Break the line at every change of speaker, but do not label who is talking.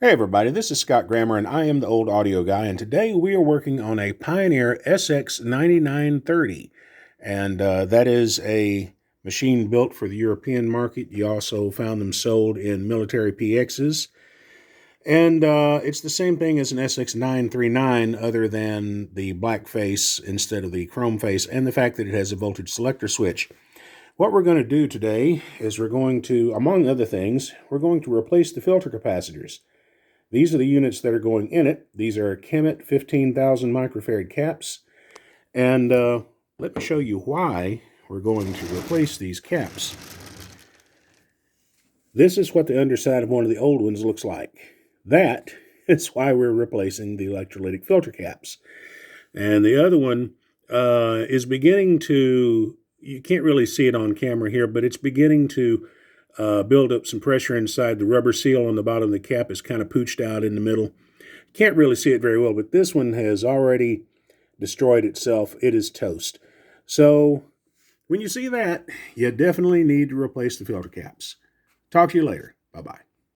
Hey everybody, this is Scott Grammer and I am the old audio guy, and today we are working on a Pioneer SX-9930, and that is a machine built for the European market. You also found them sold in military PXs, and it's the same thing as an SX-939 other than the black face instead of the chrome face, and the fact that it has a voltage selector switch. What we're going to do today is we're going to, among other things, we're going to replace the filter capacitors. These are the units that are going in it. These are Kemet 15,000 microfarad caps. And let me show you why we're going to replace these caps. This is what the underside of one of the old ones looks like. That is why we're replacing the electrolytic filter caps. And the other one is beginning to, you can't really see it on camera here, but it's beginning to build up some pressure inside. The rubber seal on the bottom of the cap is kind of pooched out in the middle. Can't really see it very well, but this one has already destroyed itself. It is toast. So when you see that, you definitely need to replace the filter caps. Talk to you later. Bye-bye.